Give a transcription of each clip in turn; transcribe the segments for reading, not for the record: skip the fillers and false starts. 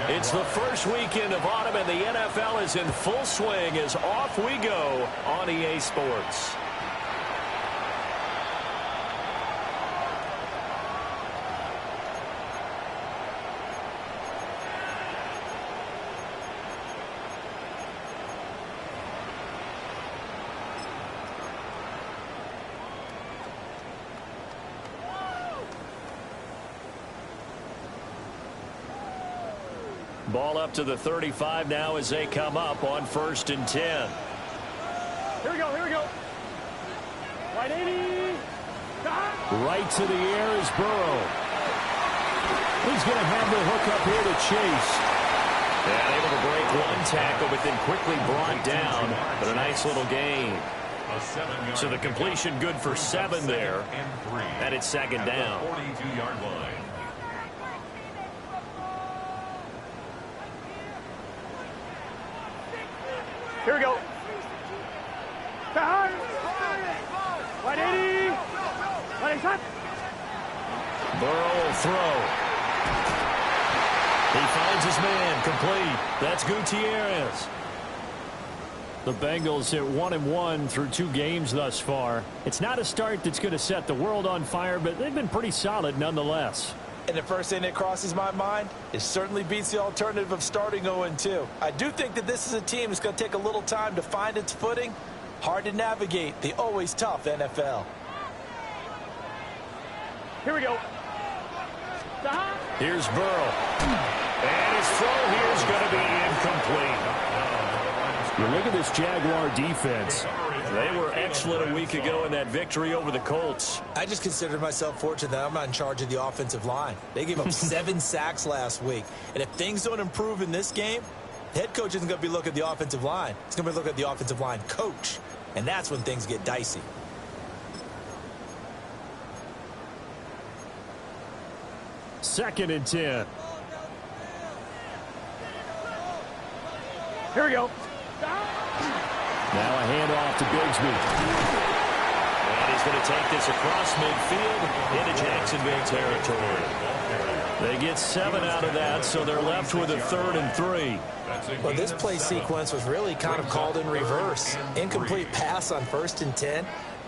It's the first weekend of autumn, and the NFL is in full swing as off we go on EA Sports. Ball up to the 35 now as they come up on 1st and 10. Here we go, here we go. Right 80. Right to the air is Burrow. He's going to have the hook up here to Chase. And able to break one tackle, but then quickly brought down. But a nice little gain. So the completion good for 7 there. And it's 2nd down. 42-yard line. Here we go. Right 80. Right 80. Burrow will throw. He finds his man. Complete. That's Gutierrez. The Bengals at 1-1 through 2 games thus far. It's not a start that's going to set the world on fire, but they've been pretty solid nonetheless. And the first thing that crosses my mind, it certainly beats the alternative of starting 0-2. I do think that this is a team that's going to take a little time to find its footing. Hard to navigate the always tough NFL. Here we go. Here's Burrow. And his throw here is going to be incomplete. You look at this Jaguar defense. They were excellent a week ago in that victory over the Colts. I just consider myself fortunate that I'm not in charge of the offensive line. They gave up 7 sacks last week. And if things don't improve in this game, the head coach isn't going to be looking at the offensive line. He's going to be looking at the offensive line coach. And that's when things get dicey. Second and 10. Here we go. Now a handoff to Bigsby. And he's going to take this across midfield into Jacksonville territory. They get 7 out of that, so they're left with a 3rd and 3. Well, this play sequence was really kind of called in reverse. Incomplete pass on 1st and 10.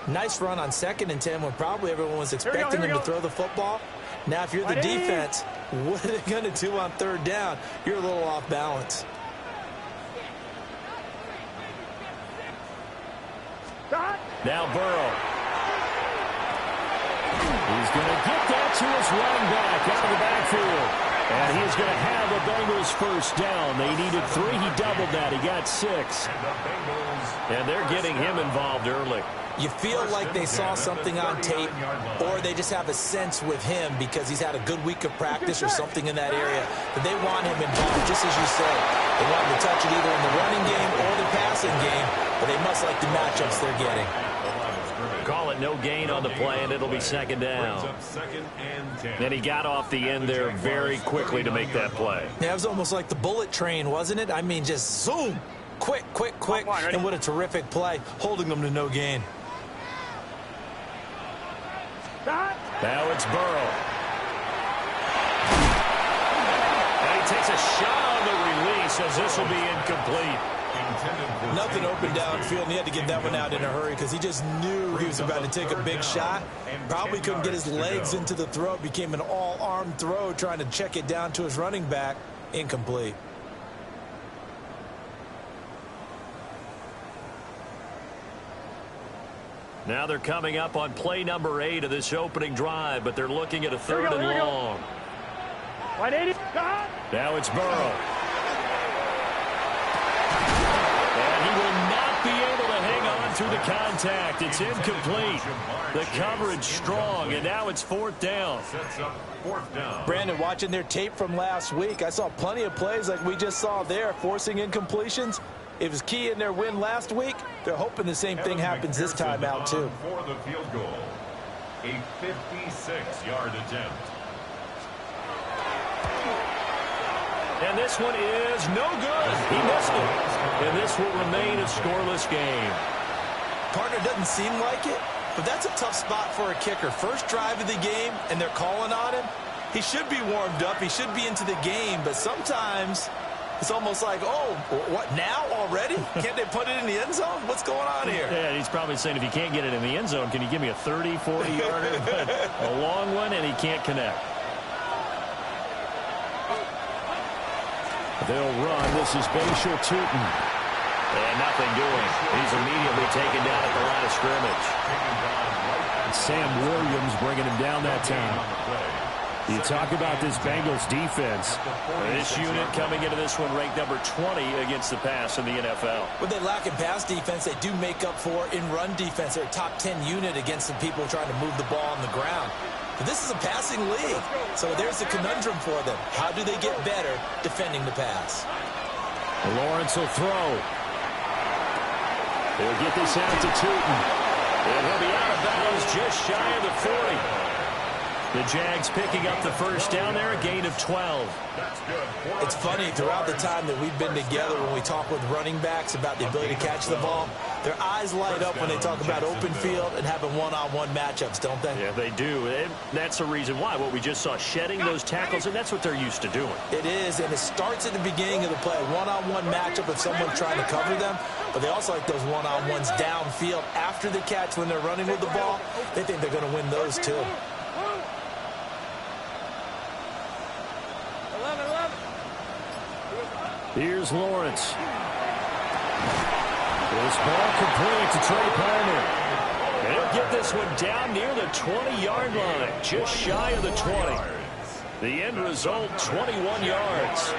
Nice run on 2nd and 10 when probably everyone was expecting him to throw the football. Now, if you're the defense, what are they going to do on 3rd down? You're a little off balance. Now Burrow. He's going to get that to his running back out of the backfield. And he's going to have the Bengals 1st down. They needed 3. He doubled that. He got 6. And they're getting him involved early. You feel like they saw something on tape, or they just have a sense with him because he's had a good week of practice or something in that area that they want him involved, just as you said. They want him to touch it either in the running game or the passing game, but they must like the matchups they're getting. Call it no gain on the play, and it'll be 2nd down. And he got off the end there very quickly to make that play. Yeah, it was almost like the bullet train, wasn't it? I mean, just zoom. Quick, quick, quick. And what a terrific play, holding them to no gain. Now it's Burrow. And he takes a shot on the release as this will be incomplete. Nothing open downfield, and he had to get that one out in a hurry because he just knew he was about to take a big shot. Probably couldn't get his legs into the throw. Became an all-arm throw trying to check it down to his running back. Incomplete. Now they're coming up on play number 8 of this opening drive, but they're looking at a 3rd and long. 180. Now it's Burrow. And he will not be able to hang on through the contact. It's incomplete. The coverage strong, and now it's 4th down. Brandon, watching their tape from last week, I saw plenty of plays like we just saw there, forcing incompletions. It was key in their win last week. They're hoping the same thing happens this time out, too. For the field goal, a 56-yard attempt. And this one is no good. He missed it. And this will remain a scoreless game. Partner, doesn't seem like it, but that's a tough spot for a kicker. First drive of the game, and they're calling on him. He should be warmed up. He should be into the game. But sometimes it's almost like, oh, what, now already? Can't they put it in the end zone? What's going on here? Yeah, he's probably saying, if you can't get it in the end zone, can you give me a 30, 40-yarder? But a long one, and he can't connect. They'll run. This is Bengals Tootin. And nothing doing. He's immediately taken down at the line of scrimmage. Sam Williams bringing him down that time. You talk about this Bengals defense. This unit coming into this one ranked number 20 against the pass in the NFL. When they lack in pass defense, they do make up for in run defense. They're a top 10 unit against the people trying to move the ball on the ground. But this is a passing league, so there's a conundrum for them. How do they get better defending the pass? Lawrence will throw. They'll get this out to Tootin. And he'll be out of bounds just shy of the 40. The Jags picking up the first down there, a gain of 12. It's funny, throughout the time that we've been together, when we talk with running backs about the ability to catch the ball, their eyes light up when they talk about open field and having one-on-one matchups, don't they? Yeah, they do. And that's the reason why. What we just saw, shedding those tackles, and that's what they're used to doing. It is, and it starts at the beginning of the play. One-on-one matchup with someone trying to cover them, but they also like those one-on-ones downfield after the catch when they're running with the ball. They think they're going to win those, too. Here's Lawrence. This ball complete to Trey Palmer. And he'll get this one down near the 20-yard line, just shy of the 20. The end result, 21 yards.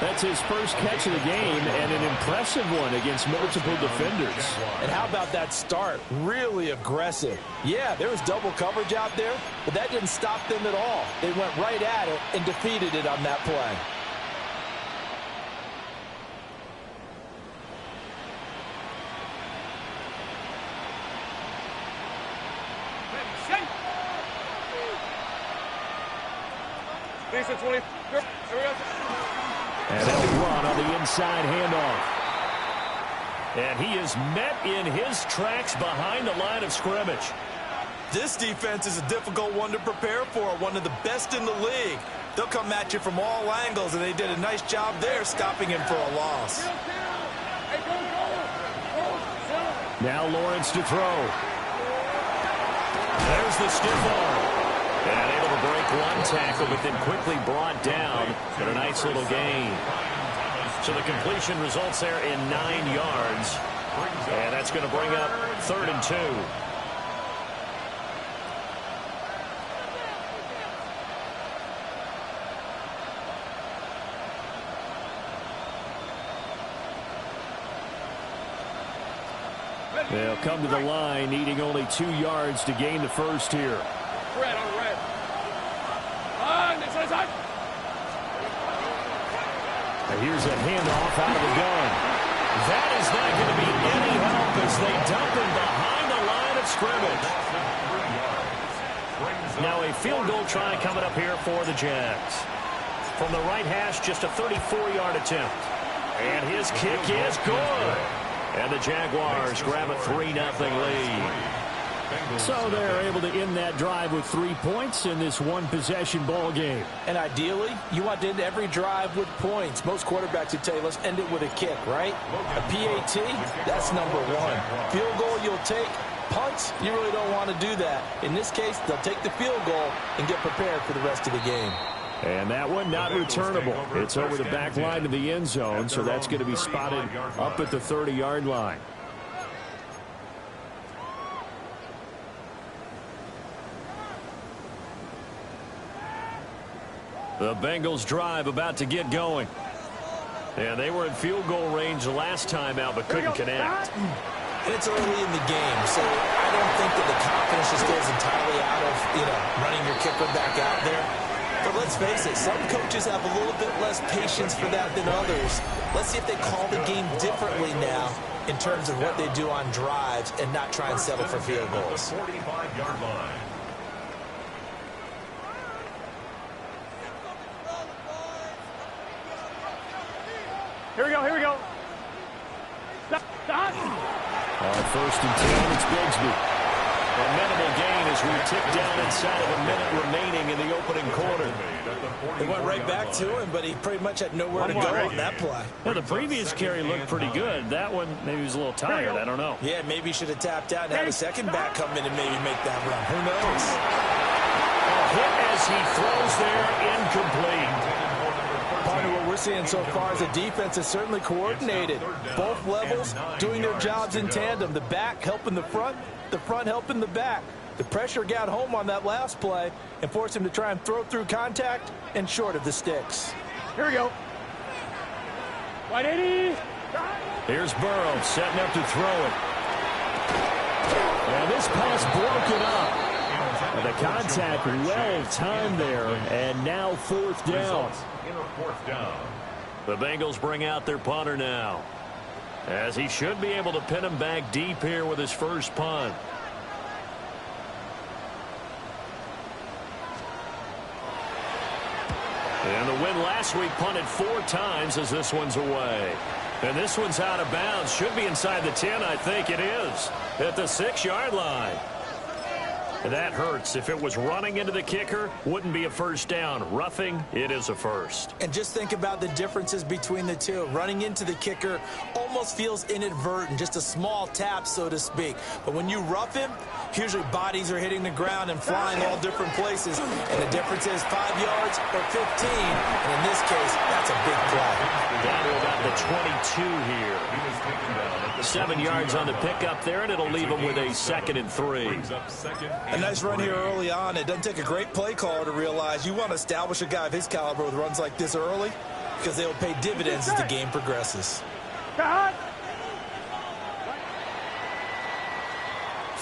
That's his first catch of the game, and an impressive one against multiple defenders. And how about that start? Really aggressive. Yeah, there was double coverage out there, but that didn't stop them at all. They went right at it and defeated it on that play. And they'll run on the inside handoff. And he is met in his tracks behind the line of scrimmage. This defense is a difficult one to prepare for, one of the best in the league. They'll come at you from all angles, and they did a nice job there stopping him for a loss. Now Lawrence to throw. There's the stiff arm. And able to break one tackle, but then quickly brought down for a nice little gain. So the completion results there in 9 yards. And that's going to bring up 3rd and 2. They'll come to the line, needing only 2 yards to gain the first here. Red on red. Here's a handoff out of the gun. That is not going to be any help as they dump him behind the line of scrimmage. Now a field goal try coming up here for the Jags. From the right hash, just a 34-yard attempt. And his kick is good. And the Jaguars grab a 3-0 lead. So they're able to end that drive with 3 points in this one-possession ball game. And ideally, you want to end every drive with points. Most quarterbacks would tell you, let's end it with a kick, right? A PAT, that's number 1. Field goal you'll take. Punts, you really don't want to do that. In this case, they'll take the field goal and get prepared for the rest of the game. And that one not returnable. It's over the back line of the end zone, so that's going to be spotted up at the 30-yard line. The Bengals drive about to get going. And they were in field goal range the last time out, but couldn't connect. And it's early in the game, so I don't think that the confidence just goes entirely out of, running your kicker back out there. But let's face it, some coaches have a little bit less patience for that than others. Let's see if they call the game differently now in terms of what they do on drives and not try and settle for field goals. 45-yard line. Here we go, here we go. On 1st and 10, it's Bigsby. A minimal gain as as we tick down inside of a minute remaining in the opening quarter. They went right back to him, but he pretty much had nowhere to go on that play. Yeah, the previous carry looked pretty good. That one, maybe he was a little tired. I don't know. Yeah, maybe he should have tapped out and had a second back come in and maybe make that run. Who knows? A hit as he throws there, incomplete. Part of what we're seeing so far is the defense is certainly coordinated. Both levels doing their jobs in tandem. The back helping the front helping the back. The pressure got home on that last play and forced him to try and throw through contact and short of the sticks. Here we go. 180. Here's Burrow setting up to throw it. And this pass broken up. And the contact well timed there, and now fourth down. The Bengals bring out their punter now, as he should be able to pin him back deep here with his first punt. And the win last week punted 4 times as this one's away. And this one's out of bounds. Should be inside the 10, I think it is. At the 6-yard line. And that hurts. If it was running into the kicker, wouldn't be a first down. Roughing, it is a first. And just think about the differences between the two. Running into the kicker almost feels inadvertent, just a small tap, so to speak. But when you rough him, usually bodies are hitting the ground and flying all different places. And the difference is 5 yards or 15. And in this case, that's a big play. Down to about the 22 here. 7 yards on the pickup there, and it'll leave him with a 2nd and 3. A nice run here early on. It doesn't take a great play caller to realize you want to establish a guy of his caliber with runs like this early, because they will pay dividends as the game progresses.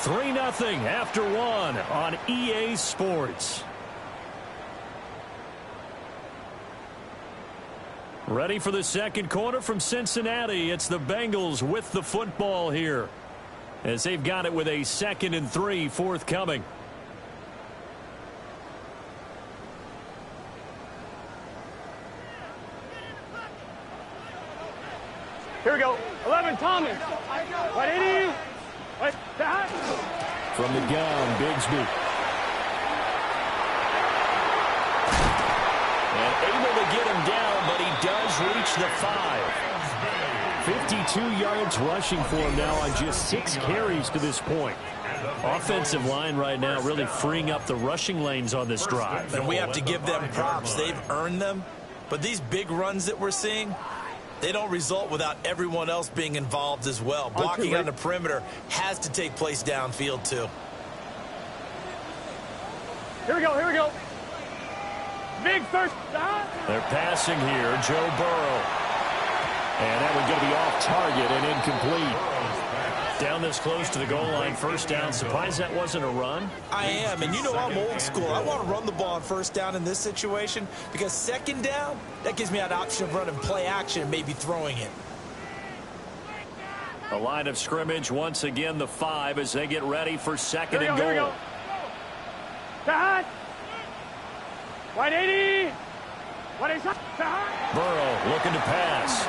3-0 after 1 on EA Sports. Ready for the second quarter from Cincinnati. It's the Bengals with the football here, as they've got it with a 2nd and 3 forthcoming. Here we go. 11, Thomas. 180. Wait, that. From the gun, Bigsby. And able to get him down, but he does reach the 5. 52 yards rushing for him now on just 6 carries to this point. Offensive line right now really freeing up the rushing lanes on this drive. And we have to give them props. They've earned them. But these big runs that we're seeing, they don't result without everyone else being involved as well. Blocking on the perimeter has to take place downfield too. Here we go. Here we go. Big first. They're passing here, Joe Burrow. And that one going to be off target and incomplete. Down this close to the goal line, first down. Surprised that wasn't a run? I am, and you know I'm old school. I want to run the ball on first down in this situation, because second down, that gives me an option of running play action and maybe throwing it. A line of scrimmage, once again the 5 as they get ready for 2nd and goal. Here we go. That. 180. 180. Burrow looking to pass.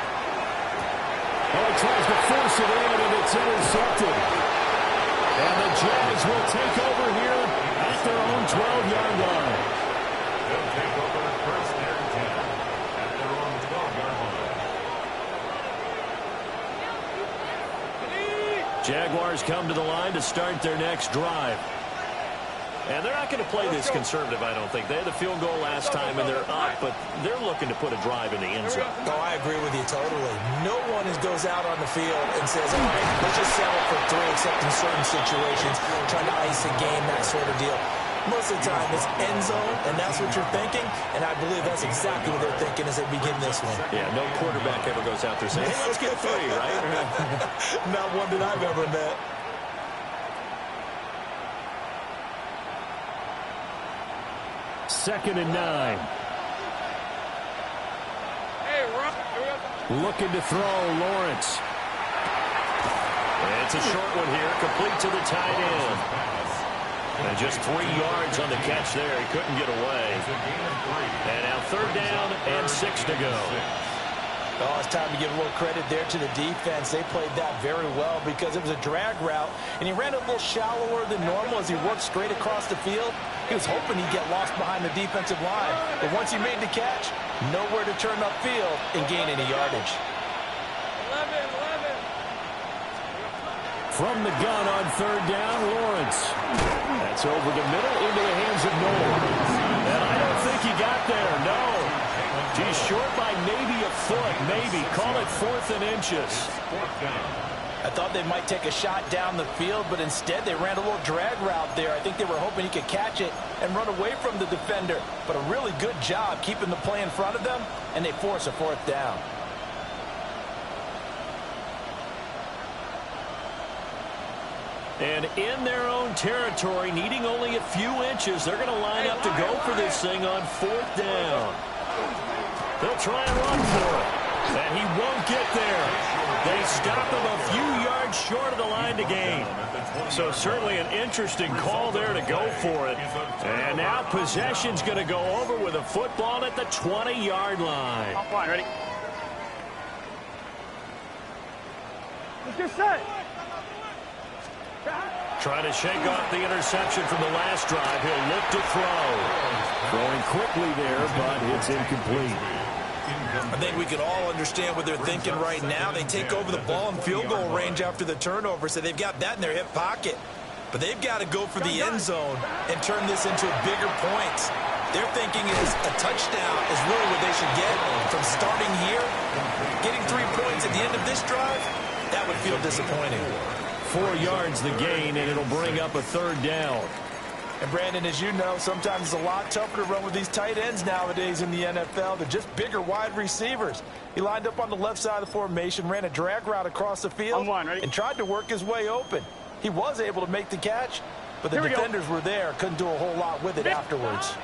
Oh, he tries to force it in, and it's intercepted. And the Jags will take over here at their own 12-yard line. They'll take over first and 10 at their own 12-yard line. Jaguars come to the line to start their next drive. And they're not going to play this conservative, I don't think. They had the field goal last time, and they're up, but they're looking to put a drive in the end zone. Oh, I agree with you totally. No one goes out on the field and says, all right, let's just settle for 3, except in certain situations, trying to ice a game, that sort of deal. Most of the time, it's end zone, and that's what you're thinking, and I believe that's exactly what they're thinking as they begin this one. Yeah, no quarterback ever goes out there saying, hey, let's get 3, right? Not one that I've ever met. Second and 9. Looking to throw, Lawrence. And it's a short one here, complete to the tight end. And just 3 yards on the catch there. He couldn't get away. And now 3rd down and 6 to go. Oh, it's time to give a little credit there to the defense. They played that very well because it was a drag route, and he ran a little shallower than normal as he worked straight across the field. He was hoping he'd get lost behind the defensive line, but once he made the catch, nowhere to turn upfield and gain any yardage. 11. From the gun on third down, Lawrence. That's over the middle into the hands of Noel. And I don't think he got there, no. He's short by maybe a foot, maybe. Call it 4th and inches. I thought they might take a shot down the field, but instead they ran a little drag route there. I think they were hoping he could catch it and run away from the defender. But a really good job keeping the play in front of them, and they force a 4th down. And in their own territory, needing only a few inches, they're going to line up to go for this thing on 4th down. They'll try and run for it. And he won't get there. They stop him a few yards short of the line to gain. So certainly an interesting call there to go for it. And now possession's going to go over with a football at the 20-yard line. Off line, ready? Let's get set. Trying to shake off the interception from the last drive. He'll look to throw. Throwing quickly there, but it's incomplete. I think we could all understand what they're thinking right now. They take over the ball in field goal range after the turnover, so they've got that in their hip pocket. But they've got to go for the end zone and turn this into bigger points. Their thinking is a touchdown is really what they should get from starting here. Getting 3 points at the end of this drive, that would feel disappointing. 4 yards the gain, and it'll bring up a 3rd down. And, Brandon, as you know, sometimes it's a lot tougher to run with these tight ends nowadays in the NFL. They're just bigger wide receivers. He lined up on the left side of the formation, ran a drag route across the field, and tried to work his way open. He was able to make the catch, but the defenders were there, couldn't do a whole lot with it afterwards.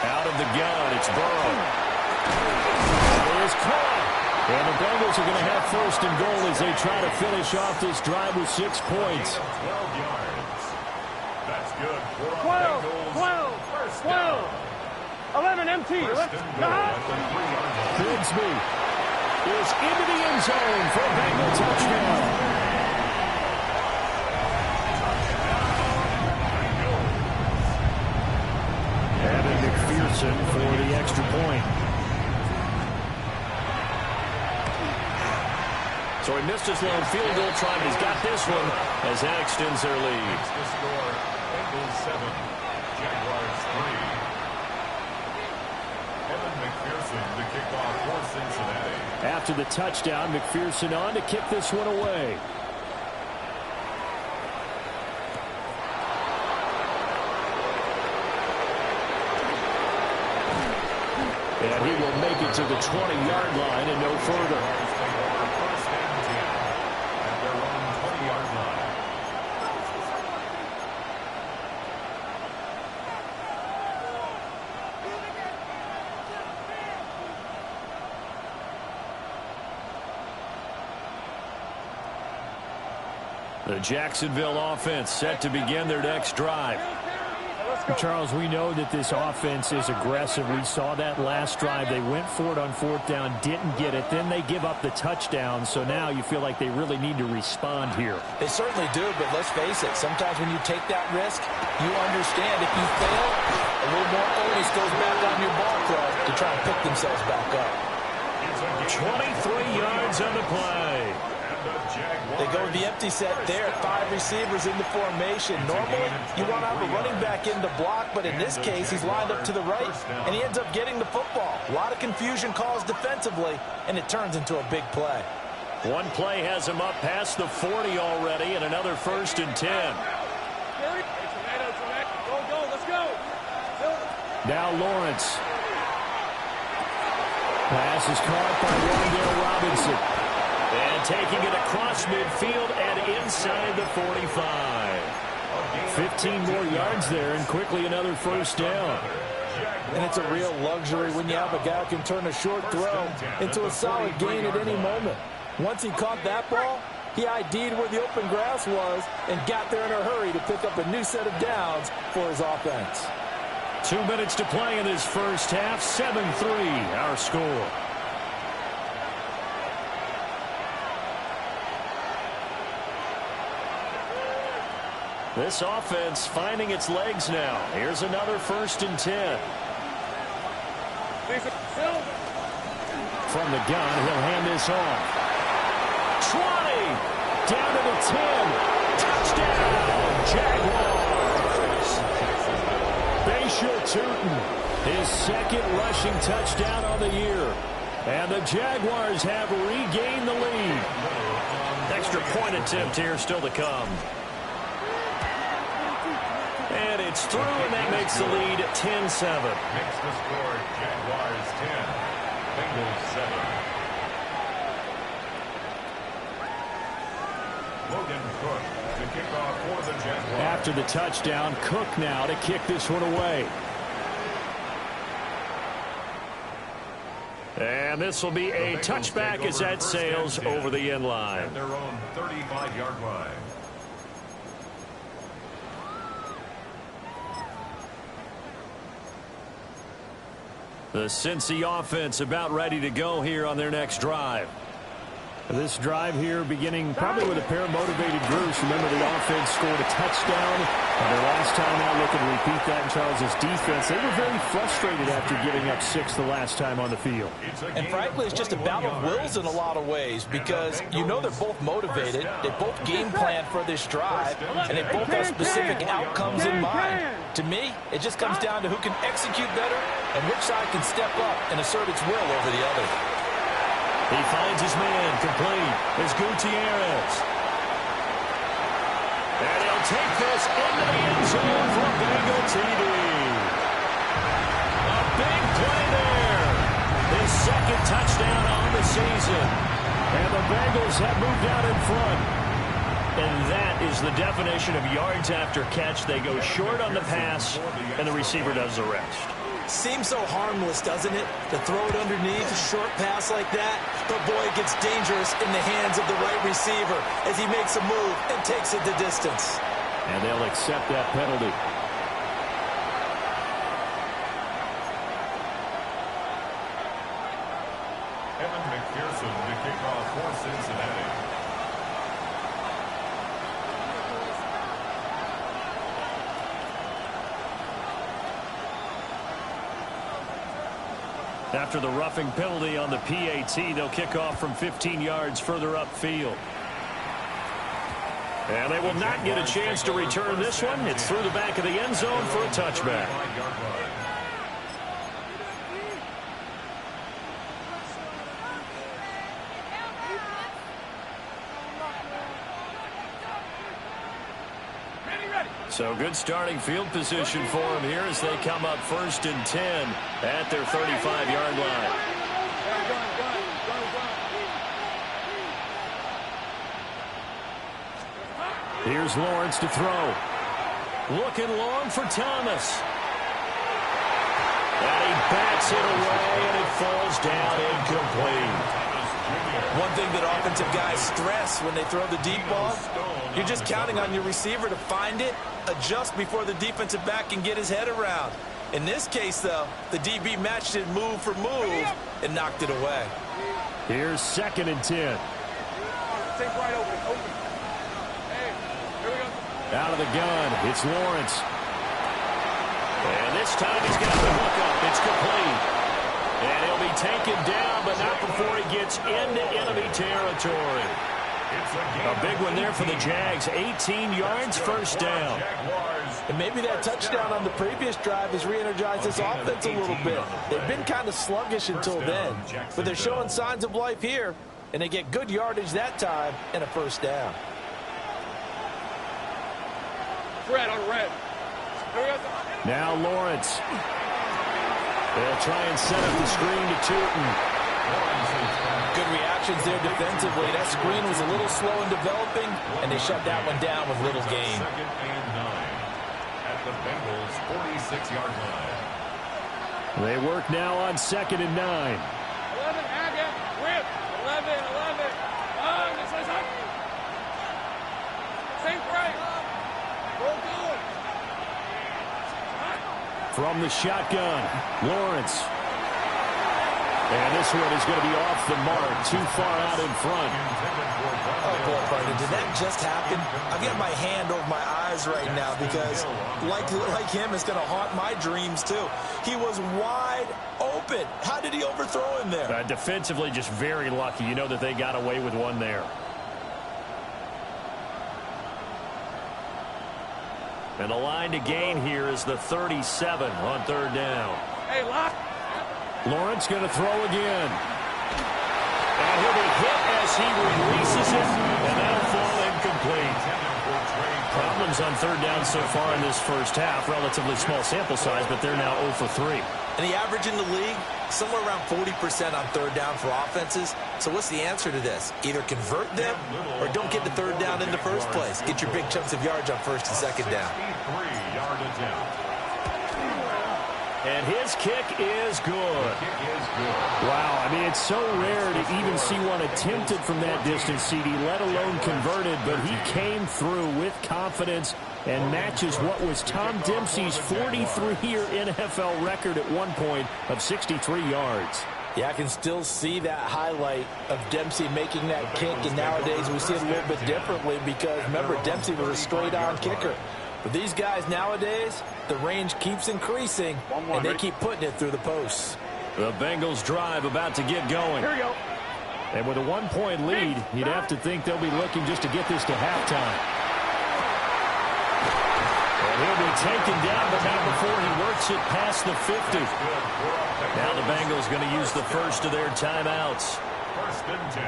Out of the gun, it's Burrow. It is caught. And the Bengals are going to have 1st and goal as they try to finish off this drive with 6 points. 12 yards. That's good for 12, Bengals. 12, 11 empty. Grigsby is into the end zone for a Bengal touchdown. Evan McPherson for the extra point. So he missed his long field goal try, but he's got this one as that extends their lead. The score, Bengals 7, Jaguars 3. Evan McPherson to kick off for Cincinnati. After the touchdown, McPherson on to kick this one away. And he will make it to the 20-yard line and no further. The Jacksonville offense set to begin their next drive. Charles, we know that this offense is aggressive. We saw that last drive. They went for it on 4th down, didn't get it. Then they give up the touchdown. So now you feel like they really need to respond here. They certainly do, but let's face it. Sometimes when you take that risk, you understand if you fail, a little more onus goes back on your ball club to try and pick themselves back up. 23 yards on the play. They go to the empty set there, 5 receivers in the formation. Normally, you want to have a running back in the block, but in this case, he's lined up to the right, and he ends up getting the football. A lot of confusion caused defensively, and it turns into a big play. One play has him up past the 40 already, and another 1st and 10. Now Lawrence. Pass is caught by Wandale Robinson. And taking it across midfield and inside the 45. 15 more yards there and quickly another 1st down. And it's a real luxury when you have a guy who can turn a short throw into a solid gain at any moment. Once he caught that ball, he ID'd where the open grass was and got there in a hurry to pick up a new set of downs for his offense. 2 minutes to play in this first half. 7-3 our score. This offense finding its legs now. Here's another 1st and 10. From the gun, he'll hand this off. 20. Down to the 10. Touchdown, Jaguars. Bayshore Tootin, his 2nd rushing touchdown on the year. And the Jaguars have regained the lead. Extra point attempt here still to come. And it's through, and that makes the lead 10-7. Makes the score Jaguars 10, Bengals 7. Logan Cook to kick off for the Jaguars. After the touchdown, Cook now to kick this one away. And this will be a touchback as that sails over the end line. At their own 35-yard line. The Cincy offense about ready to go here on their next drive. This drive here beginning probably with a pair of motivated groups. Remember, the offense scored a touchdown. And their last time out, looking to repeat that in Charles's defense. They were very frustrated after giving up 6 the last time on the field. And frankly, it's just a battle of wills in a lot of ways because you know they're both motivated. They both game plan for this drive, and they both have specific outcomes in mind. To me, it just comes down to who can execute better and which side can step up and assert its will over the other. He finds his man complete. It's Gutierrez. And he'll take this into the end zone for Bengal TD. A big play there. His 2nd touchdown on the season. And the Bengals have moved out in front. And that is the definition of yards after catch. They go short on the pass, and the receiver does the rest. Seems so harmless, doesn't it, to throw it underneath a short pass like that? But, boy, it gets dangerous in the hands of the right receiver as he makes a move and takes it the distance. And they'll accept that penalty. Evan McPherson to kick off for Cincinnati. After the roughing penalty on the PAT, they'll kick off from 15 yards further upfield. And they will not get a chance to return this one. It's through the back of the end zone for a touchback. So good starting field position for them here as they come up 1st and 10 at their 35-yard line. Here's Lawrence to throw. Looking long for Thomas. And he bats it away, and it falls down incomplete. One thing that offensive guys stress when they throw the deep ball, you're just counting on your receiver to find it, adjust before the defensive back can get his head around. In this case, though, the DB matched it move for move and knocked it away. Here's 2nd and 10. Take right open. Hey, here we go. Out of the gun, it's Lawrence. And this time he's got the hook up. It's complete. And he'll be taken down, but not before he gets into enemy territory. A big one there for the Jags. 18 yards, 1st down. And maybe that touchdown on the previous drive has re-energized this offense a little bit. They've been kind of sluggish until then, but they're showing signs of life here, and they get good yardage that time and a 1st down. Red on red. Now Lawrence. They'll try and set up the screen to Tootin. Good reactions there defensively. That screen was a little slow in developing, and they shut that one down with little gain. 2nd and 9 at the Bengals' 46-yard line. They work now on 2nd and 9. 11, Aga, whip. 11. This is up. Same right. Roll good. From the shotgun, Lawrence. And this one is going to be off the mark, too far out in front. Oh, boy, partner, did that just happen? I've got my hand over my guys right now because, like him, it's going to haunt my dreams, too. He was wide open. How did he overthrow him there? Defensively, just very lucky. You know that they got away with one there. And the line to gain here is the 37 on third down. Hey, lock. Lawrence going to throw again. And he'll be hit as he releases it, and that'll fall incomplete. Problems on third down so far in this first half. Relatively small sample size, but they're now 0 for 3. And the average in the league, somewhere around 40% on third down for offenses. So what's the answer to this? Either convert them or don't get the third down in the first place. Get your big chunks of yards on first and second down. And his kick is good. Wow, I mean, it's so rare to even see one attempted from that distance, CD, let alone converted, but he came through with confidence and matches what was Tom Dempsey's 43-year NFL record at one point of 63 yards. Yeah, I can still see that highlight of Dempsey making that kick, and nowadays we see it a little bit differently because, remember, Dempsey was a straight-on kicker. But these guys nowadays, the range keeps increasing, and they keep putting it through the posts. The Bengals drive about to get going. Here we go. And with a one-point lead, you'd have to think they'll be looking just to get this to halftime. And he'll be taken down, but not before he works it past the 50. Now the Bengals going to use the first of their timeouts,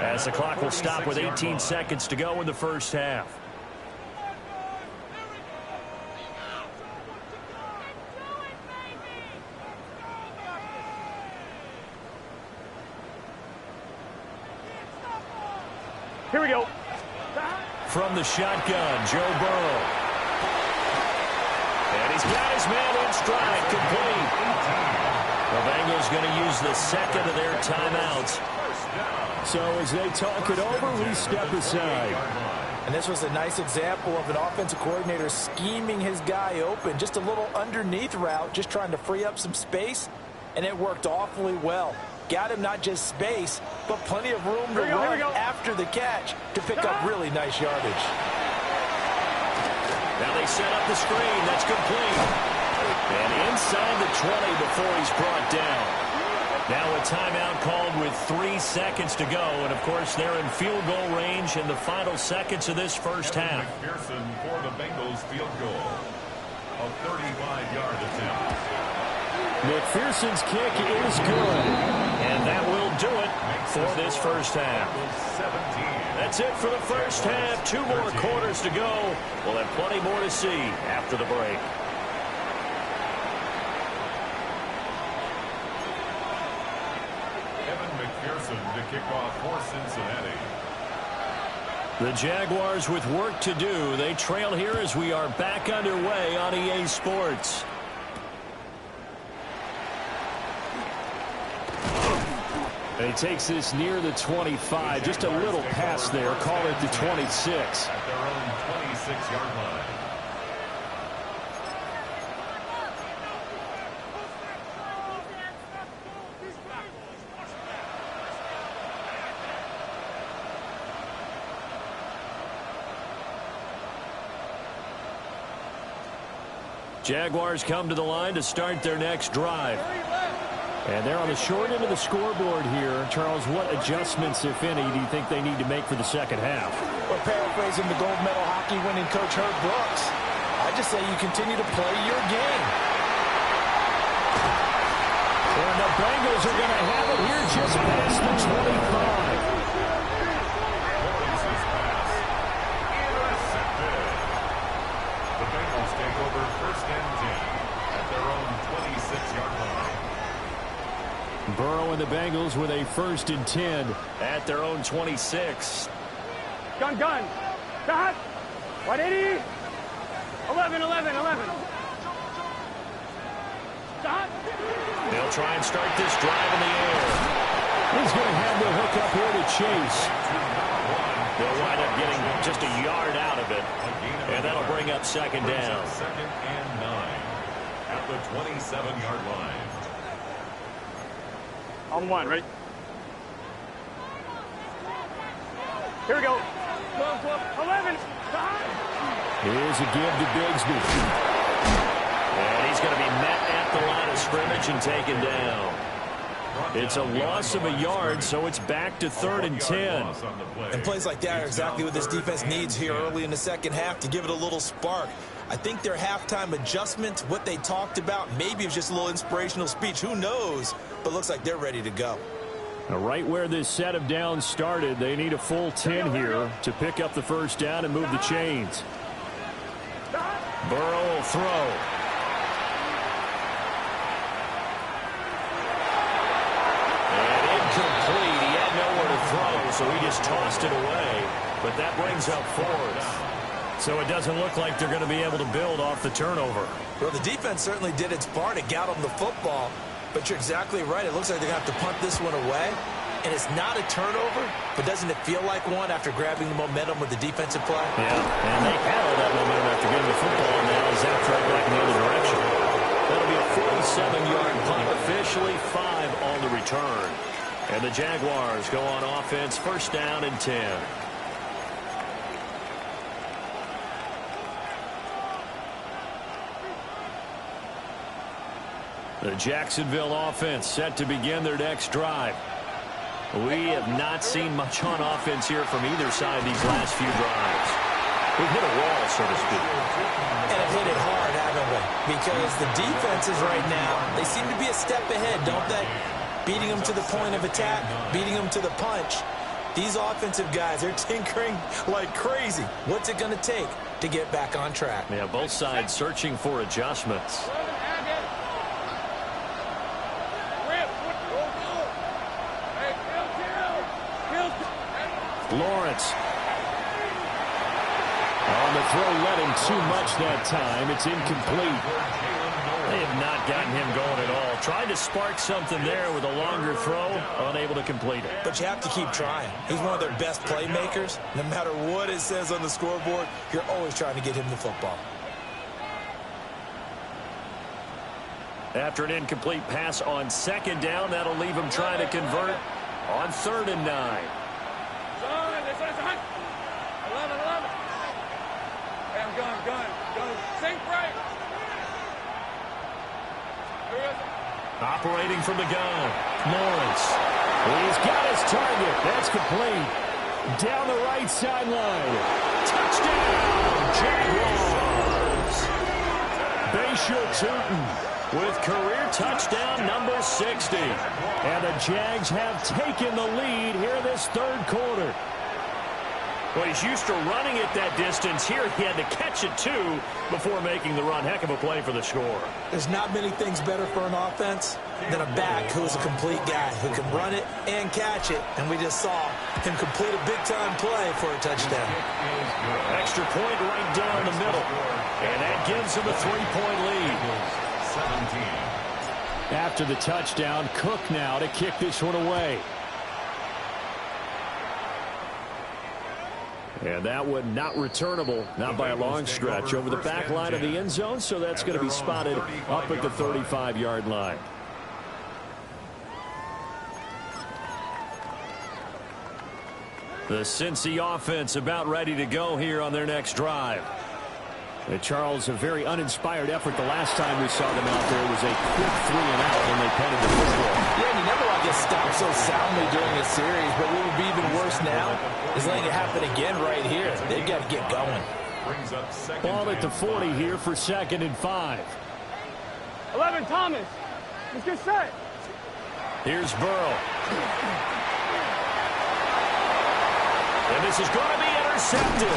as the clock will stop with 18 seconds to go in the first half. Here we go. From the shotgun, Joe Burrow. And he's got his man in stride, complete. The Bengals going to use the second of their timeouts. So as they talk it over, we step aside. And this was a nice example of an offensive coordinator scheming his guy open. Just a little underneath route, just trying to free up some space, and it worked awfully well. Got him not just space, but plenty of room to run after the catch to pick up really nice yardage. Now they set up the screen. That's complete. And inside the 20 before he's brought down. Now a timeout called with 3 seconds to go. And, of course, they're in field goal range in the final seconds of this first half. McPherson for the Bengals field goal. A 35-yard attempt. McPherson's kick is good. And that will do it for this first half. That's it for the first half. 2 more quarters to go. We'll have plenty more to see after the break. McPherson to kick off for Cincinnati. The Jaguars with work to do. They trail here as we are back underway on EA Sports. And he takes this near the 25. Just a little pass there. Call it the 26. At their own 26-yard line. Jaguars come to the line to start their next drive. And they're on the short end of the scoreboard here. Charles, what adjustments, if any, do you think they need to make for the second half? Well, paraphrasing the gold medal hockey winning coach Herb Brooks, I just say you continue to play your game. And the Bengals are going to have it here just past the 25. The Bengals take over first and 10 at their own 26-yard line. Burrow and the Bengals with a first and 10 at their own 26. Gun. Dot. 180. 11. Dot. They'll try and start this drive in the air. He's going to have the hook up here to Chase. They'll wind up getting just a yard out of it. And that'll bring up second down. Second and 9 at the 27-yard line. On one, ready? Here we go. 11. Here's a give to Bigsby. And he's going to be met at the line of scrimmage and taken down. It's a loss of a yard, so it's back to 3rd and 10. And plays like that are exactly what this defense needs here early in the second half to give it a little spark. I think their halftime adjustment, what they talked about, maybe it was just a little inspirational speech. Who knows? But looks like they're ready to go. Now, right where this set of downs started, they need a full 10 here to pick up the first down and move the chains. Burrow will throw. Incomplete. He had nowhere to throw, so he just tossed it away. But that brings up 4th. So it doesn't look like they're going to be able to build off the turnover. Well, the defense certainly did its part to get them the football. But you're exactly right. It looks like they're going to have to punt this one away. And it's not a turnover, but doesn't it feel like one after grabbing the momentum with the defensive play? Yeah, and they had all that momentum after getting the football, and now Zach tried back in the other direction. That'll be a 47-yard punt, officially 5 on the return. And the Jaguars go on offense, first down and 10. The Jacksonville offense set to begin their next drive. We have not seen much on offense here from either side these last few drives. We've hit a wall, so to speak. And have hit it hard, haven't we? Because the defenses right now, they seem to be a step ahead, don't they? Beating them to the point of attack, beating them to the punch. These offensive guys, they're tinkering like crazy. What's it going to take to get back on track? Yeah, both sides searching for adjustments. Lawrence. On the throw, led him too much that time. It's incomplete. They have not gotten him going at all. Tried to spark something there with a longer throw, unable to complete it. But you have to keep trying. He's one of their best playmakers. No matter what it says on the scoreboard, you're always trying to get him the football. After an incomplete pass on 2nd down, that'll leave him trying to convert on 3rd and 9. 11. Hey, I'm going. Sink right. Operating from the gun, Lawrence. He's got his target. That's complete. Down the right sideline. Touchdown, Jaguars. Bayshore Tootin With career touchdown number 60. And the Jags have taken the lead here this 3rd quarter. Well, he's used to running it that distance. Here he had to catch it, too, before making the run. Heck of a play for the score. There's not many things better for an offense than a back who is a complete guy who can run it and catch it. And we just saw him complete a big-time play for a touchdown. Extra point right down the middle. And that gives him a 3-point lead. 17. After the touchdown, Cook now to kick this one away. And that one not returnable, not by a long stretch, over the back line of the end zone, so that's going to be spotted up at the 35-yard line. The Cincy offense about ready to go here on their next drive. And Charles, a very uninspired effort the last time we saw them out there. It was a quick 3-and-out when they punted the football. Yeah, and you never want to get stopped so soundly during a series, but what would be even worse now is letting it happen again right here. They've got to get going. Ball at the 40 here for 2nd and 5. 11, Thomas. Let's get set. Here's Burrow. And this is going to be intercepted.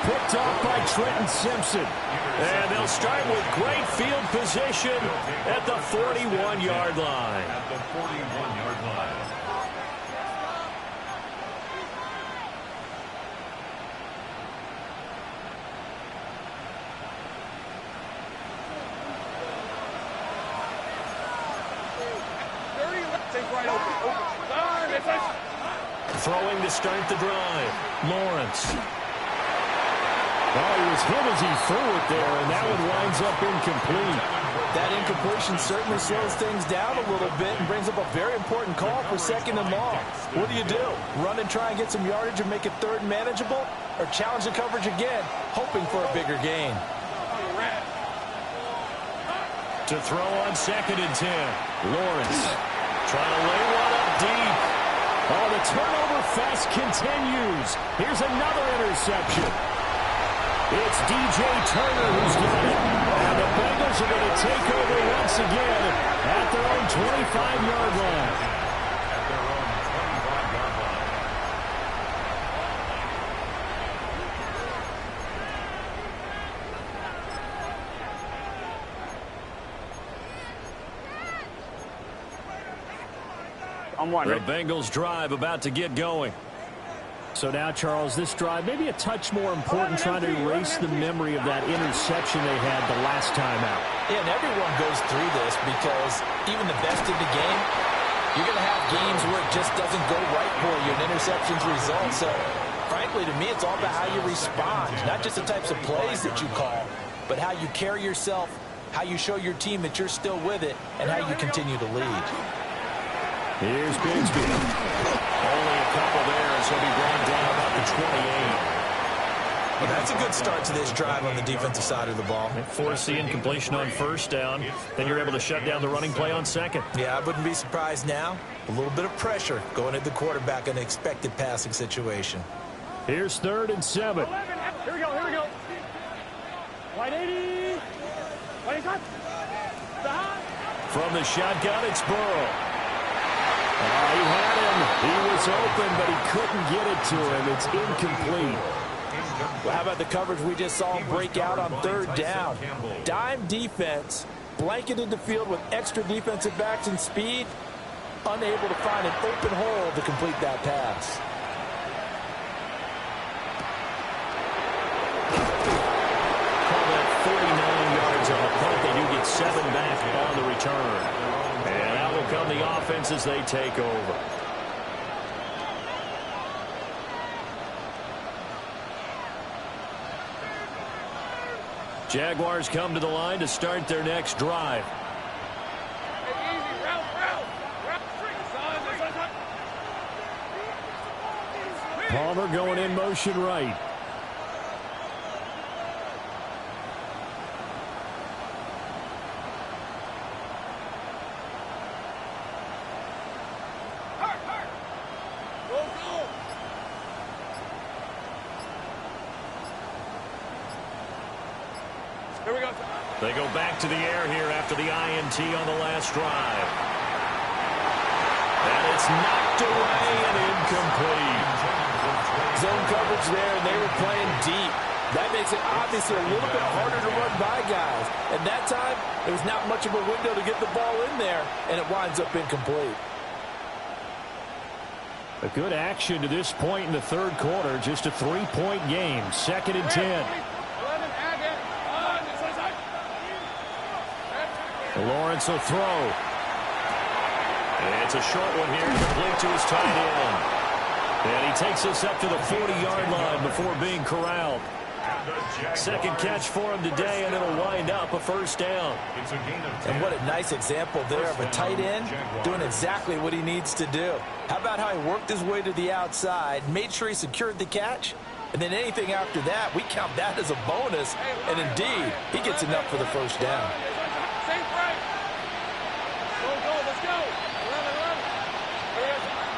Picked off by Trenton Simpson. And they'll start with great field position at the 41-yard line. At the 41-yard line. Throwing to start the drive. Lawrence. Oh, he was hit as he threw it there, and that one winds up incomplete. That incompletion certainly slows things down a little bit and brings up a very important call for 2nd and long. What do? Run and try and get some yardage and make it 3rd and manageable? Or challenge the coverage again, hoping for a bigger gain? To throw on 2nd and 10. Lawrence trying to lay one up deep. Oh, the turnover fest continues. Here's another interception. It's DJ Turner who's got it. And the Bengals are going to take over once again at their own 25-yard line. At their own 25-yard line. I'm one. The Bengals drive about to get going. So now, Charles, this drive maybe a touch more important, trying to erase the memory of that interception they had the last time out. Yeah, and everyone goes through this because even the best in the game, you're going to have games where it just doesn't go right for you, and interceptions result. So, frankly, to me, it's all about how you respond, not just the types of plays that you call, but how you carry yourself, how you show your team that you're still with it, and how you continue to lead. Here's Bigsby. Only a couple there as he'll be brought down about the 28. Well, that's a good start to this drive on the defensive side of the ball. Force the incompletion on 1st down. Then you're able to shut down the running play on 2nd. Yeah, I wouldn't be surprised now. A little bit of pressure going at the quarterback in an expected passing situation. Here's 3rd and 7. Here we go. White 80. White cut. From the shotgun, it's Burrow. He had him. He was open, but he couldn't get it to him. It's incomplete. Well, how about the coverage we just saw him break out on 3rd down? Dime defense, blanketed the field with extra defensive backs and speed, unable to find an open hole to complete that pass. Call that 49 yards on the punt. They do get 7 back on the return. And out will come the offense as they take over. Jaguars come to the line to start their next drive. Palmer going in motion right. Here we go. They go back to the air here after the INT on the last drive. And it's knocked away and incomplete. Zone coverage there, and they were playing deep. That makes it obviously a little bit harder to run by guys. And that time, there was not much of a window to get the ball in there, and it winds up incomplete. A good action to this point in the 3rd quarter. Just a 3-point game. 2nd and 10. Lawrence will throw. And it's a short one here, complete to his tight end. And he takes us up to the 40-yard line before being corralled. 2nd catch for him today, and it'll wind up a 1st down. And what a nice example there of a tight end doing exactly what he needs to do. How about how he worked his way to the outside, made sure he secured the catch, and then anything after that, we count that as a bonus. And indeed, he gets enough for the 1st down.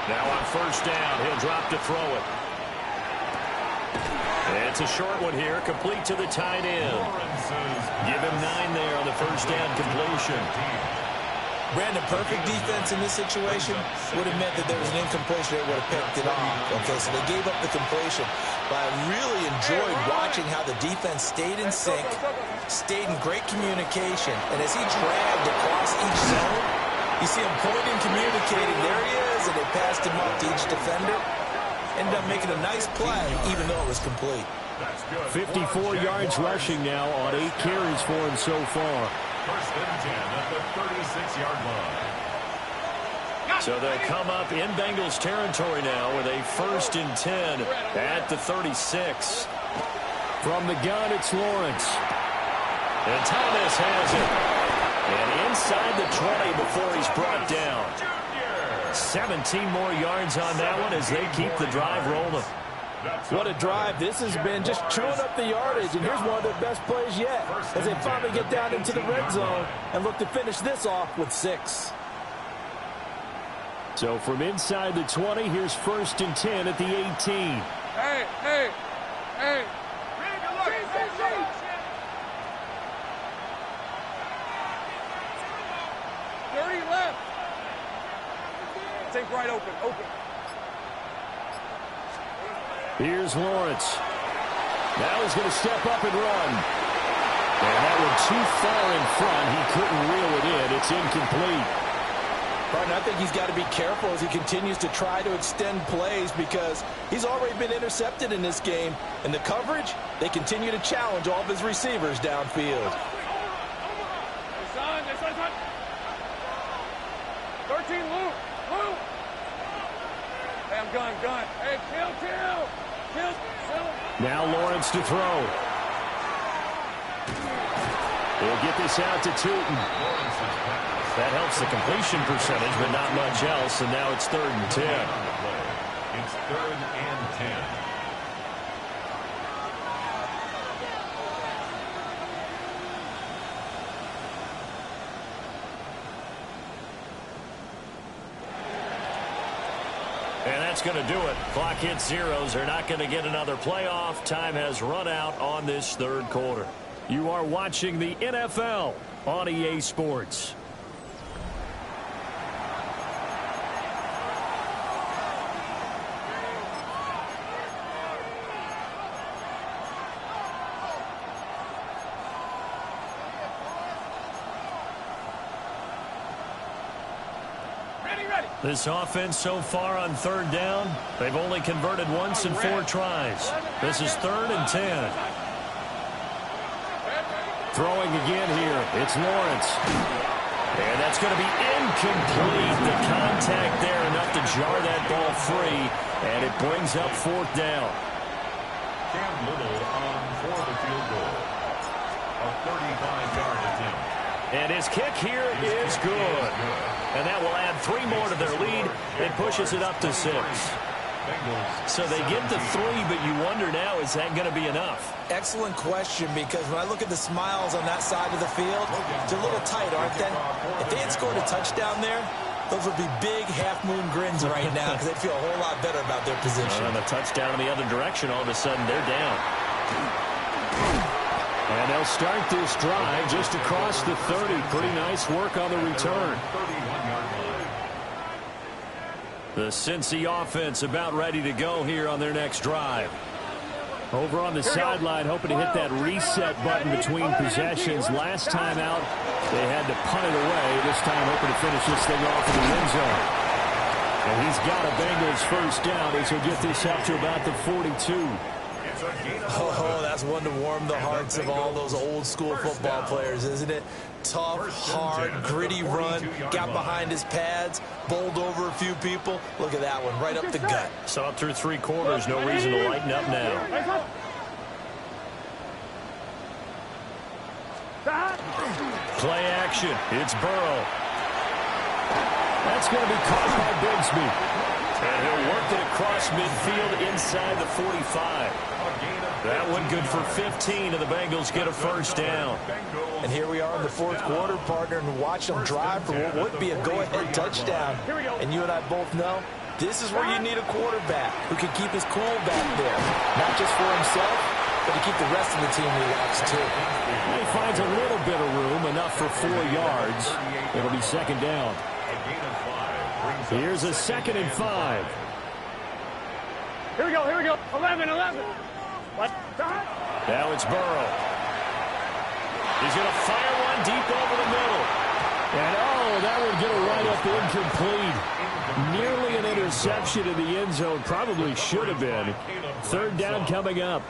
Now on 1st down, he'll drop to throw it. It's a short one here, complete to the tight end. Give him 9 there on the 1st down completion. Brandon, perfect defense in this situation would have meant that there was an incompletion that would have picked it off. Okay, so they gave up the completion. But I really enjoyed watching how the defense stayed in sync, stayed in great communication. And as he dragged across each zone, you see him pointing, communicating. There he is, and they passed him up to each defender. Ended up making a nice play, even though it was complete. 54 yards rushing now on 8 carries for him so far. 1st and 10 at the 36-yard line. So they'll come up in Bengals territory now with a 1st and 10 at the 36. From the gun, it's Lawrence. And Thomas has it. And inside the 20 before he's brought down. 17 more yards on that one as they keep the drive rolling. What a drive. This has been just chewing up the yardage, and here's one of their best plays yet as they finally get down into the red zone and look to finish this off with 6. So from inside the 20, here's 1st and 10 at the 18. Hey, hey, hey. 30 left. Take right open. Here's Lawrence. Now he's going to step up and run. And that one too far in front. He couldn't reel it in. It's incomplete. Martin, I think he's got to be careful as he continues to try to extend plays because he's already been intercepted in this game. And the coverage, they continue to challenge all of his receivers downfield. 13, Luke. Hey, I'm gun. Hey, kill. Now Lawrence to throw. He'll get this out to Tootin. That helps the completion percentage, but not much else. And now it's 3rd and 10. It's 3rd and 10. And that's going to do it. Clock hits zeros. They're not going to get another playoff. Time has run out on this 3rd quarter. You are watching the NFL on EA Sports. This offense so far on 3rd down, they've only converted once in 4 tries. This is 3rd and 10. Throwing again here, it's Lawrence. And that's going to be incomplete. The contact there enough to jar that ball free, and it brings up 4th down. Cam Little on for the field goal. A 35-yard attempt. And his kick here is good. And that will add 3 more to their lead. It pushes it up to 6. So they get the 3, but you wonder now, is that going to be enough? Excellent question, because when I look at the smiles on that side of the field, it's a little tight, aren't they? If they had scored a touchdown there, those would be big half-moon grins right now because they'd feel a whole lot better about their position. And a touchdown in the other direction, all of a sudden they're down. And they'll start this drive just across the 30. Pretty nice work on the return. The Cincy offense about ready to go here on their next drive. Over on the sideline, hoping to hit that reset button between possessions. Last time out, they had to punt it away. This time, hoping to finish this thing off in the end zone. And he's got a Bengals 1st down as he'll get this up to about the 42. Oh, that's one to warm the hearts of all those old school football players, isn't it? Tough, hard, gritty run, got behind his pads, bowled over a few people. Look at that one, right up the gut. Saw it through 3 quarters, no reason to lighten up now. Play action, it's Burrow. That's going to be caught by Bigsby. And he'll work it across midfield inside the 45. That one good for 15, and the Bengals get a 1st down. And here we are in the 4th quarter, partner, and watch them drive for what would be a go-ahead touchdown. And you and I both know this is where you need a quarterback who can keep his cool back there. Not just for himself, but to keep the rest of the team relaxed, too. He finds a little bit of room, enough for 4 yards. It'll be 2nd down. Here's a 2nd and 5. Here we go. 11. What? Now it's Burrow. He's going to fire one deep over the middle. And, that would get a right up incomplete. Nearly an interception in the end zone. Probably should have been. 3rd down coming up.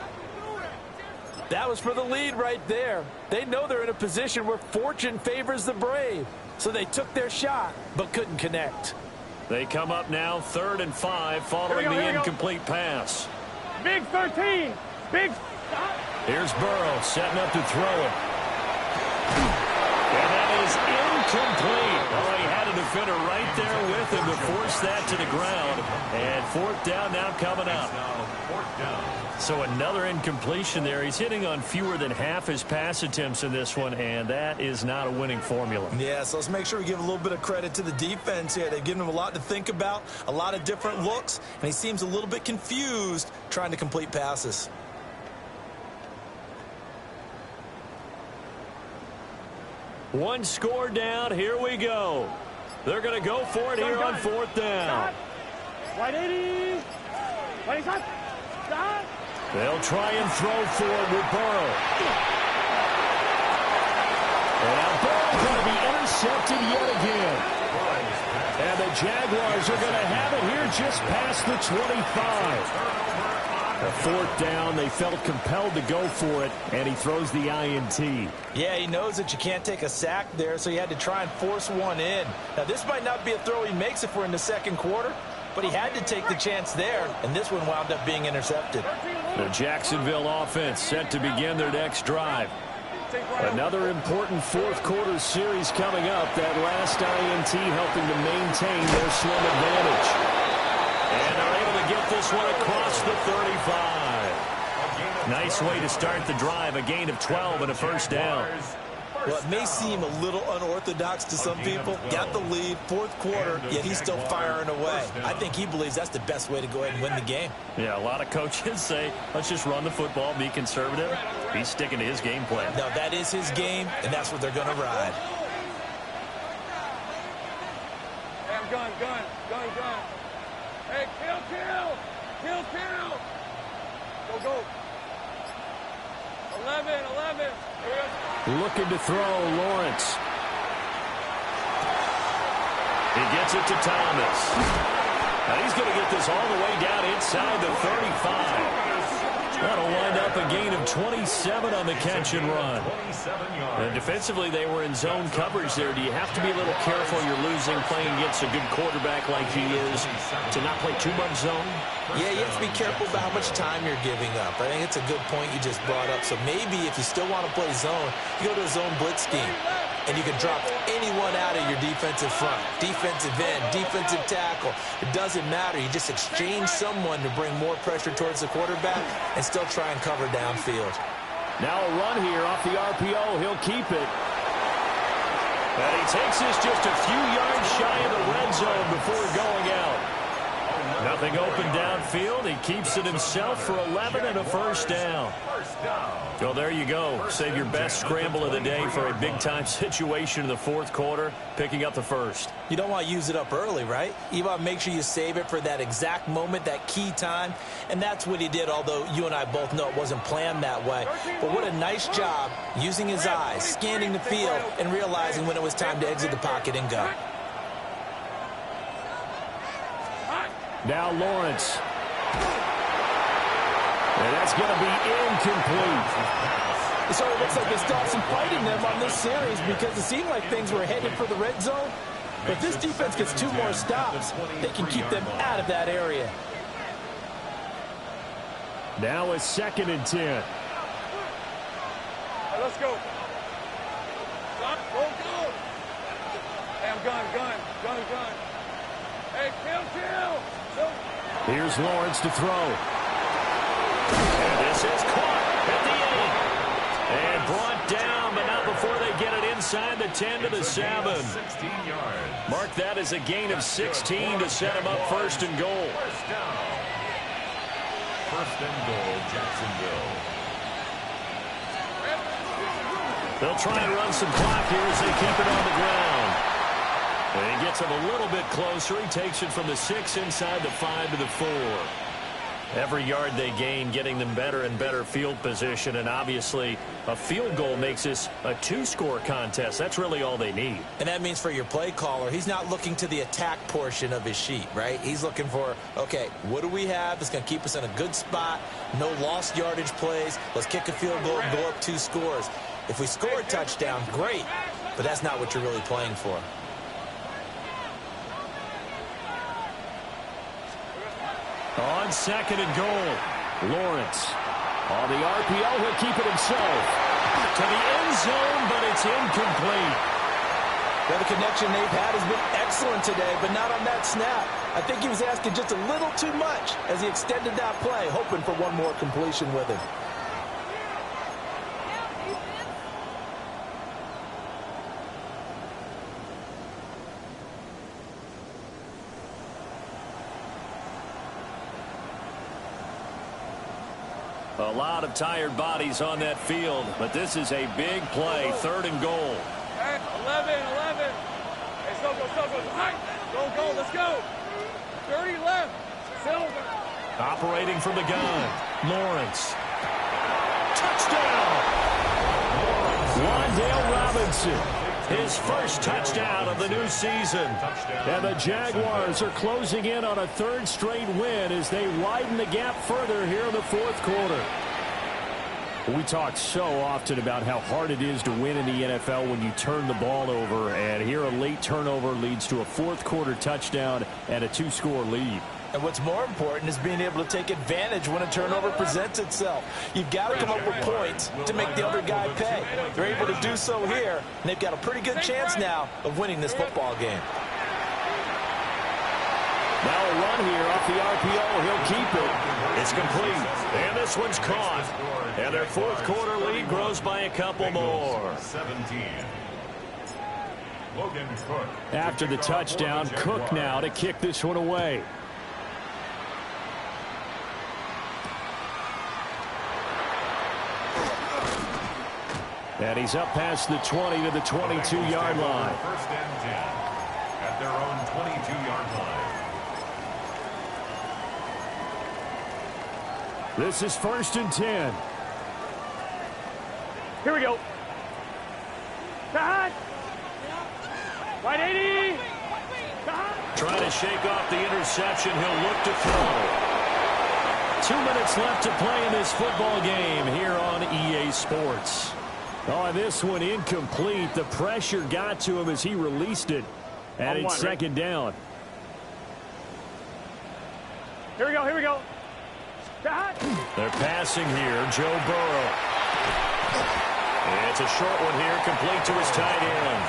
That was for the lead right there. They know they're in a position where fortune favors the brave. So they took their shot, but couldn't connect. They come up now 3rd and 5 following the incomplete pass. Big 13. Big. Here's Burrow setting up to throw it. And that is incomplete. Oh, he had a defender right there with him to force that to the ground. And fourth down now coming up. So another incompletion there. He's hitting on fewer than half his pass attempts in this one, and that is not a winning formula. Yeah, so let's make sure we give a little bit of credit to the defense here. They've given him a lot to think about, a lot of different looks, and he seems a little bit confused trying to complete passes. One score down. Here we go. They're going to go for it here on fourth down. Right 80. Right side. Stop. They'll try and throw for it with Burrow. And now Burrow going to be intercepted yet again. And the Jaguars are going to have it here just past the 25. A fourth down, they felt compelled to go for it, and he throws the INT. Yeah, he knows that you can't take a sack there, so he had to try and force one in. Now, this might not be a throw he makes if we're in the second quarter, but he had to take the chance there, and this one wound up being intercepted. The Jacksonville offense set to begin their next drive. Another important fourth quarter series coming up. That last INT helping to maintain their slim advantage. And they're able to get this one across the 35. Nice way to start the drive. A gain of 12 and a first down. Well, it may seem a little unorthodox to some people. Got the lead, fourth quarter, yet he's still firing away. I think he believes that's the best way to go ahead and win the game. Yeah, a lot of coaches say, let's just run the football, be conservative. He's sticking to his game plan. No, that is his game, and that's what they're going to ride. Hey, gun. Hey, kill. Go. 11. Looking to throw, Lawrence. He gets it to Thomas. Now he's going to get this all the way down inside the 35. That'll wind up a gain of 27 on the catch and run. And defensively, they were in zone coverage there. Do you have to be a little careful? You're losing playing against a good quarterback like he is to not play too much zone? Yeah, you have to be careful about how much time you're giving up. I think it's a good point you just brought up. So maybe if you still want to play zone, you go to a zone blitz scheme. And you can drop anyone out of your defensive front. Defensive end, defensive tackle. It doesn't matter. You just exchange someone to bring more pressure towards the quarterback and still try and cover downfield. Now a run here off the RPO. He'll keep it. And he takes this just a few yards shy of the red zone before going out. Nothing open downfield. He keeps it himself for 11 and a first down. Well, there you go. Save your best scramble of the day for a big-time situation in the fourth quarter, picking up the first. You don't want to use it up early, right? You want to make sure you save it for that exact moment, that key time. And that's what he did, although you and I both know it wasn't planned that way. But what a nice job using his eyes, scanning the field, and realizing when it was time to exit the pocket and go. Now Lawrence. And that's going to be incomplete. So it looks like they still have some fight in them on this series because it seemed like things were headed for the red zone. But this defense gets 2 more stops. They can keep them out of that area. Now a 2nd and 10. Right, let's go. Go. Hey, I'm gun. Hey, kill. Here's Lawrence to throw. And this is caught at the 8. And brought down, but not before they get it inside the 10 to the 7. 16 yards. Mark that as a gain of 16 to set him up first and goal. First down. First and goal, Jacksonville. They'll try and run some clock here as they keep it on the ground. And he gets him a little bit closer. He takes it from the 6 inside the 5 to the 4. Every yard they gain, getting them better and better field position. And obviously, a field goal makes this a 2-score contest. That's really all they need. And that means for your play caller, he's not looking to the attack portion of his sheet, right? He's looking for, okay, what do we have that's going to keep us in a good spot? No lost yardage plays. Let's kick a field goal and go up 2 scores. If we score a touchdown, great. But that's not what you're really playing for. On 2nd and goal, Lawrence. On the RPO, he'll keep it himself. To the end zone, but it's incomplete. Well, the connection they've had has been excellent today, but not on that snap. I think he was asking just a little too much as he extended that play, hoping for one more completion with him. A lot of tired bodies on that field, but this is a big play, 3rd and goal. 11. Hey, so go. All right, go, let's go. 30 left. Silver. Operating from the gun, Lawrence. Touchdown! Wan'Dale Robinson, his first touchdown of the new season. And the Jaguars are closing in on a 3rd straight win as they widen the gap further here in the 4th quarter. We talk so often about how hard it is to win in the NFL when you turn the ball over, and here a late turnover leads to a 4th quarter touchdown and a 2-score lead. And what's more important is being able to take advantage when a turnover presents itself. You've got to come up with points to make the other guy pay. They're able to do so here, and they've got a pretty good chance now of winning this football game. Now a run here off the RPO. He'll keep it. It's complete. And this one's caught. And their 4th quarter lead grows by a couple more. 17. Logan Cook. After the touchdown, Cook now to kick this one away. And he's up past the 20 to the 22-yard line. 1st and 10 at their own 22-yard line. This is 1st and 10. Here we go. Cut. Right 80. Cut. Trying to shake off the interception. He'll look to throw. 2 minutes left to play in this football game here on EA Sports. Oh, and this one incomplete. The pressure got to him as he released it. And it's 2nd down. Here we go. Cut. They're passing here. Joe Burrow. It's a short one here, complete to his tight end.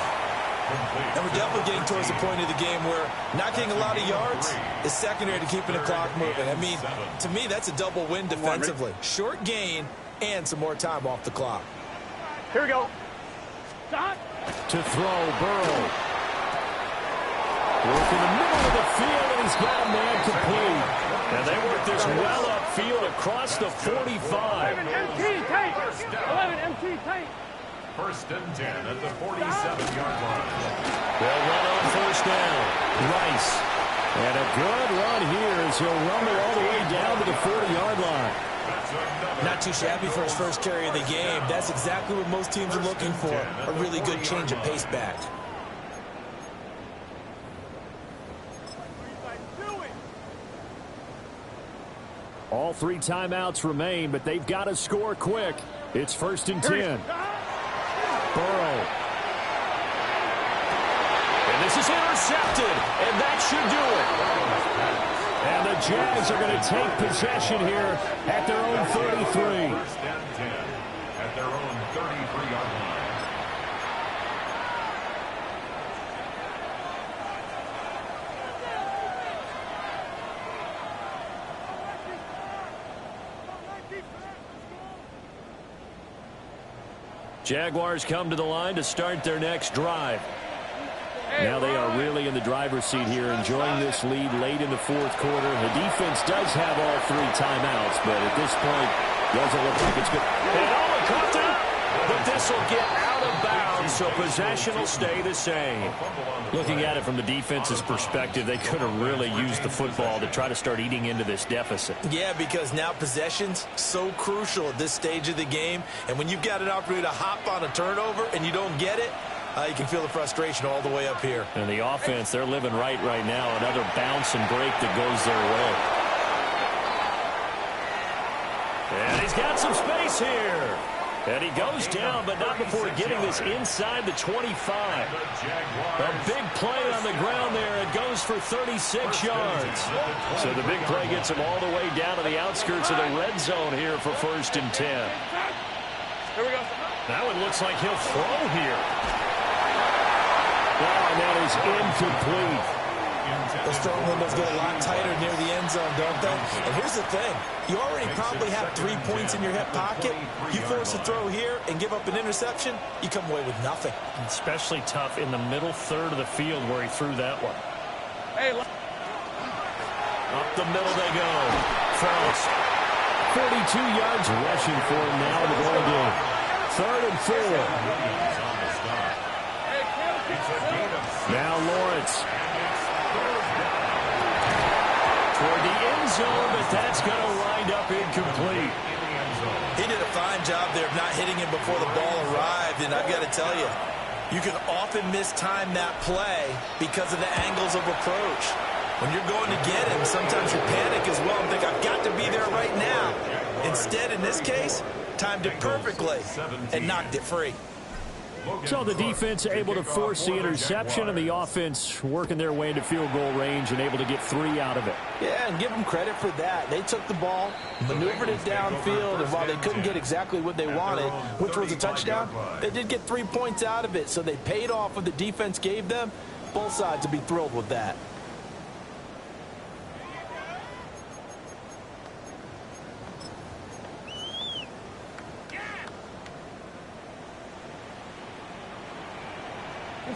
And we're definitely getting towards the point of the game where not getting a lot of yards is secondary to keeping the clock moving. I mean, to me, that's a double win defensively. Short gain and some more time off the clock. Here we go. Stop. To throw, Burrow. Work in the middle of the field, and he's got a man complete. And they work this well upfield across the 45. 11 MT tank. 11 MT tank. 1st and 10 at the 47-yard line. They'll run on 1st down. Rice. And a good run here as he'll rumble all the way down to the 40-yard line. Not too shabby for his first carry of the game. That's exactly what most teams are looking for. A really good change of pace back. All 3 timeouts remain, but they've got to score quick. It's 1st and 10. Burrow. And this is intercepted, and that should do it. And the Jags are going to take possession here at their own 33. 1st and 10 at their own 33-yard line. Jaguars come to the line to start their next drive. Now they are really in the driver's seat here, enjoying this lead late in the 4th quarter. The defense does have all 3 timeouts, but at this point, doesn't look like it's good. And coughed it up, but this will get out of bounds, so possession will stay the same. Looking at it from the defense's perspective, they could have really used the football to try to start eating into this deficit. Yeah, because now possession's so crucial at this stage of the game, and when you've got an opportunity to hop on a turnover and you don't get it, you can feel the frustration all the way up here. And the offense, they're living right now. Another bounce and break that goes their way. And he's got some space here. And he goes down, but not before getting this inside the 25. The Jaguars A big play on the ground there. It goes for 36 yards. So the big play gets him all the way down to the outskirts of the red zone here for 1st and 10. Here we go. That one looks like he'll throw here. Oh, and that is incomplete. Those throwing windows get a lot tighter near the end zone, don't they? And here's the thing. You already probably have 3 points in your hip pocket. You force a throw here and give up an interception, you come away with nothing. Especially tough in the middle third of the field where he threw that one. Hey, up the middle they go. Frost. 42 yards rushing for him now in the ball game. 3rd and 4. Now Lawrence. Toward the end zone, but that's going to wind up incomplete. He did a fine job there of not hitting him before the ball arrived, and I've got to tell you, you can often mistime that play because of the angles of approach. When you're going to get him, sometimes you panic as well and think, I've got to be there right now. Instead, in this case, timed it perfectly and knocked it free. So the defense able to force the interception, and the offense working their way into field goal range and able to get 3 out of it. Yeah, and give them credit for that. They took the ball, maneuvered it downfield, and while they couldn't get exactly what they wanted, which was a touchdown, they did get 3 points out of it, so they paid off what the defense gave them. Both sides will be thrilled with that.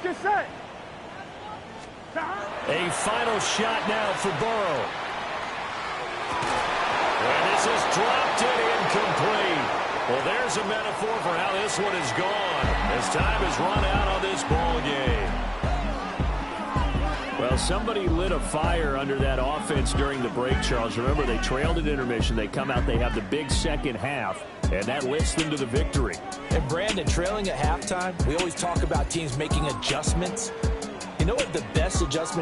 let's get set. A final shot now for Burrow. And this is dropped it incomplete. Well, there's a metaphor for how this one is gone as time has run out on this ball game. Well, somebody lit a fire under that offense during the break, Charles. Remember, they trailed at intermission. They come out, they have the big second half, and that lifts them to the victory. And Brandon, trailing at halftime, we always talk about teams making adjustments. You know what the best adjustment